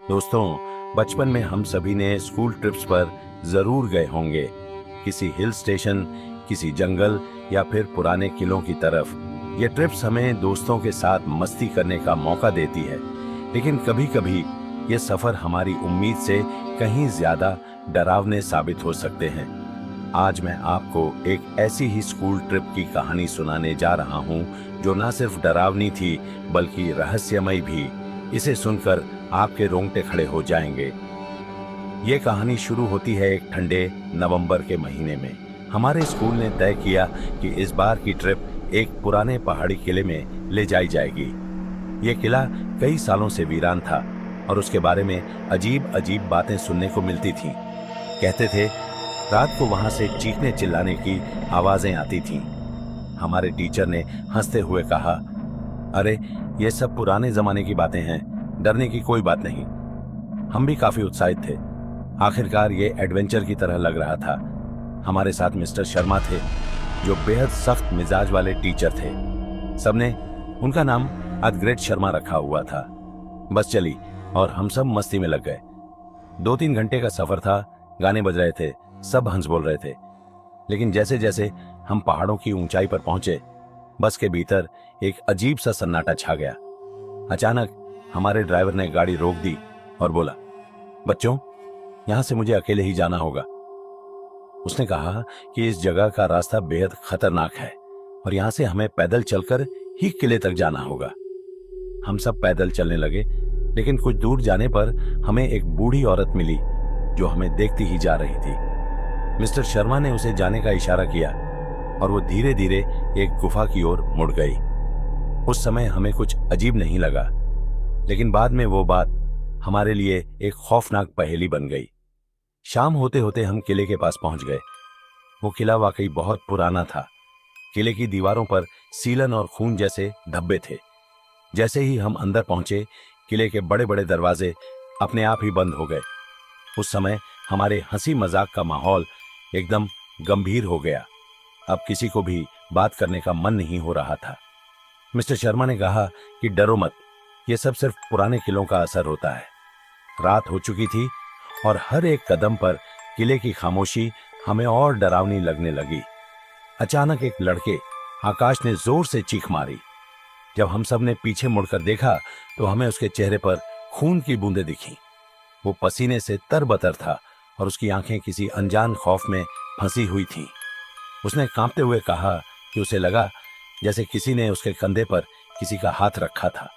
दोस्तों, बचपन में हम सभी ने स्कूल ट्रिप्स पर जरूर गए होंगे। किसी हिल स्टेशन, किसी जंगल या फिर पुराने किलों की तरफ। ये ट्रिप्स हमें दोस्तों के साथ मस्ती करने का मौका देती है, लेकिन कभी-कभी ये सफर हमारी उम्मीद से कहीं ज्यादा डरावने साबित हो सकते हैं। आज मैं आपको एक ऐसी ही स्कूल ट्रिप की कहानी सुनाने जा रहा हूं, जो न सिर्फ डरावनी थी बल्कि रहस्यमय भी। इसे सुनकर आपके रोंगटे खड़े हो जाएंगे। ये कहानी शुरू होती है एक ठंडे नवंबर के महीने में। हमारे स्कूल ने तय किया कि इस बार की ट्रिप एक पुराने पहाड़ी किले में ले जाई जाएगी। ये किला कई सालों से वीरान था और उसके बारे में अजीब अजीब बातें सुनने को मिलती थीं। कहते थे रात को वहां से चीखने चिल्लाने की आवाजें आती थीं। हमारे टीचर ने हंसते हुए कहा, अरे ये सब पुराने जमाने की बातें हैं, डरने की कोई बात नहीं। हम भी काफी उत्साहित थे। आखिरकार ये एडवेंचर की तरह लग रहा था। हमारे साथ मिस्टर शर्मा थे, जो बेहद सख्त मिजाज वाले टीचर थे। सबने उनका नाम अदग्रेट शर्मा रखा हुआ था। बस चली और हम सब मस्ती में लग गए। 2-3 घंटे का सफर था, गाने बज रहे थे, सब हंस बोल रहे थे। लेकिन जैसे जैसे हम पहाड़ों की ऊंचाई पर पहुंचे, बस के भीतर एक अजीब सा सन्नाटा छा गया। अचानक हमारे ड्राइवर ने गाड़ी रोक दी और बोला, बच्चों, यहां से मुझे अकेले ही जाना होगा। उसने कहा कि इस जगह का रास्ता बेहद खतरनाक है और यहां से हमें पैदल चलकर ही किले तक जाना होगा। हम सब पैदल चलने लगे, लेकिन कुछ दूर जाने पर हमें एक बूढ़ी औरत मिली जो हमें देखती ही जा रही थी। मिस्टर शर्मा ने उसे जाने का इशारा किया और वो धीरे धीरे एक गुफा की ओर मुड़ गई। उस समय हमें कुछ अजीब नहीं लगा, लेकिन बाद में वो बात हमारे लिए एक खौफनाक पहेली बन गई। शाम होते होते हम किले के पास पहुंच गए। वो किला वाकई बहुत पुराना था। किले की दीवारों पर सीलन और खून जैसे धब्बे थे। जैसे ही हम अंदर पहुंचे, किले के बड़े बड़े दरवाजे अपने आप ही बंद हो गए। उस समय हमारे हंसी मजाक का माहौल एकदम गंभीर हो गया। अब किसी को भी बात करने का मन नहीं हो रहा था। मिस्टर शर्मा ने कहा कि डरो मत, ये सब सिर्फ पुराने किलों का असर होता है। रात हो चुकी थी और हर एक कदम पर किले की खामोशी हमें और डरावनी लगने लगी। अचानक एक लड़के आकाश ने जोर से चीख मारी। जब हम सब ने पीछे मुड़कर देखा तो हमें उसके चेहरे पर खून की बूंदें दिखीं। वो पसीने से तरबतर था और उसकी आंखें किसी अनजान खौफ में फंसी हुई थीं। उसने कांपते हुए कहा कि उसे लगा जैसे किसी ने उसके कंधे पर किसी का हाथ रखा था।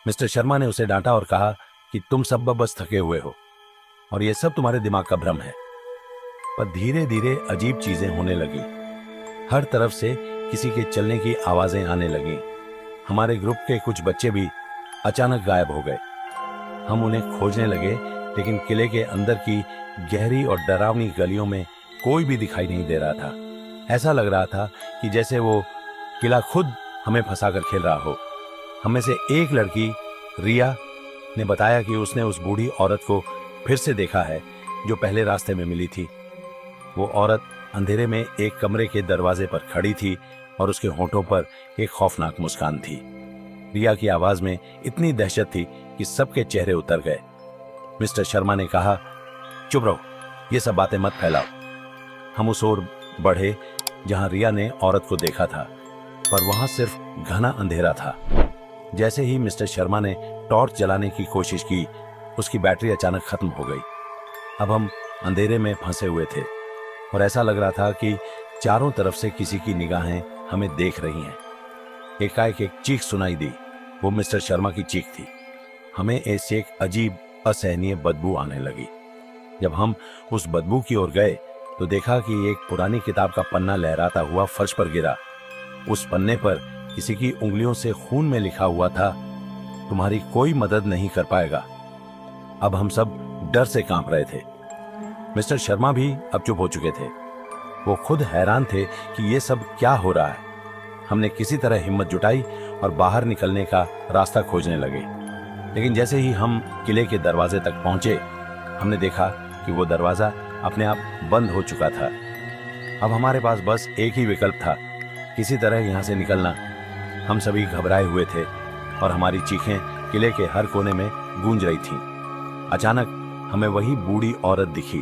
मिस्टर शर्मा ने उसे डांटा और कहा कि तुम सब बस थके हुए हो और ये सब तुम्हारे दिमाग का भ्रम है। पर धीरे धीरे अजीब चीजें होने लगी। हर तरफ से किसी के चलने की आवाजें आने लगी। हमारे ग्रुप के कुछ बच्चे भी अचानक गायब हो गए। हम उन्हें खोजने लगे, लेकिन किले के अंदर की गहरी और डरावनी गलियों में कोई भी दिखाई नहीं दे रहा था। ऐसा लग रहा था कि जैसे वो किला खुद हमें फंसाकर खेल रहा हो। हमें से एक लड़की रिया ने बताया कि उसने उस बूढ़ी औरत को फिर से देखा है जो पहले रास्ते में मिली थी। वो औरत अंधेरे में एक कमरे के दरवाजे पर खड़ी थी और उसके होठों पर एक खौफनाक मुस्कान थी। रिया की आवाज में इतनी दहशत थी कि सबके चेहरे उतर गए। मिस्टर शर्मा ने कहा, चुप रहो, ये सब बातें मत फैलाओ। हम उस ओर बढ़े जहां रिया ने औरत को देखा था, पर वहां सिर्फ घना अंधेरा था। जैसे ही मिस्टर शर्मा ने टॉर्च जलाने की कोशिश की, उसकी बैटरी अचानक खत्म हो गई। अब हम अंधेरे में फंसे हुए थे और ऐसा लग रहा था कि चारों तरफ से किसी की निगाहें हमें देख रही हैं। एकाएक एक चीख सुनाई दी। वो मिस्टर शर्मा की चीख थी। हमें ऐसे एक अजीब असहनीय बदबू आने लगी। जब हम उस बदबू की ओर गए तो देखा कि एक पुरानी किताब का पन्ना लहराता हुआ फर्श पर गिरा। उस पन्ने पर किसी की उंगलियों से खून में लिखा हुआ था, तुम्हारी कोई मदद नहीं कर पाएगा। अब हम सब डर से कांप रहे थे। मिस्टर शर्मा भी अब चुप हो चुके थे। वो खुद हैरान थे कि ये सब क्या हो रहा है। हमने किसी तरह हिम्मत जुटाई और बाहर निकलने का रास्ता खोजने लगे। लेकिन जैसे ही हम किले के दरवाजे तक पहुंचे, हमने देखा कि वो दरवाजा अपने आप बंद हो चुका था। अब हमारे पास बस एक ही विकल्प था, किसी तरह यहां से निकलना। हम सभी घबराए हुए थे और हमारी चीखें किले के हर कोने में गूंज रही थीं। अचानक हमें वही बूढ़ी औरत दिखी।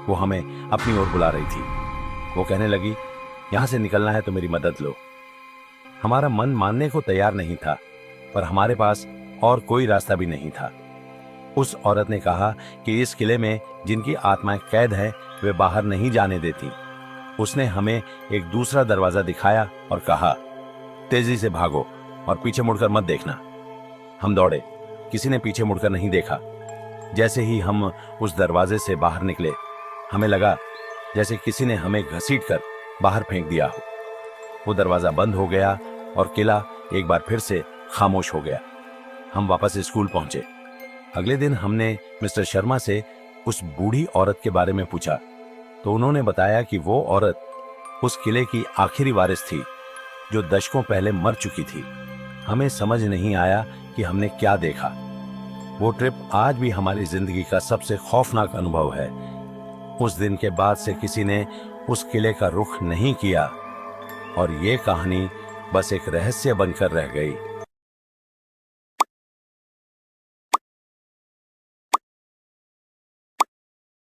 वो हमें अपनी ओर बुला रही थी। वो कहने लगी, यहां से निकलना है तो मेरी मदद लो। हमारा मन मानने को तैयार नहीं था, पर हमारे पास और कोई रास्ता भी नहीं था। उस औरत ने कहा कि इस किले में जिनकी आत्माएं कैद है वे बाहर नहीं जाने देती। उसने हमें एक दूसरा दरवाजा दिखाया और कहा, तेजी से भागो और पीछे मुड़कर मत देखना। हम दौड़े, किसी ने पीछे मुड़कर नहीं देखा। जैसे ही हम उस दरवाजे से बाहर निकले, हमें लगा जैसे किसी ने हमें घसीटकर बाहर फेंक दिया हो। वो दरवाजा बंद हो गया और किला एक बार फिर से खामोश हो गया। हम वापस स्कूल पहुंचे। अगले दिन हमने मिस्टर शर्मा से उस बूढ़ी औरत के बारे में पूछा तो उन्होंने बताया कि वो औरत उस किले की आखिरी वारिस थी जो दशकों पहले मर चुकी थी। हमें समझ नहीं आया कि हमने क्या देखा। वो ट्रिप आज भी हमारी जिंदगी का सबसे खौफनाक अनुभव है। उस दिन के बाद से किसी ने उस किले का रुख नहीं किया और ये कहानी बस एक रहस्य बनकर रह गई।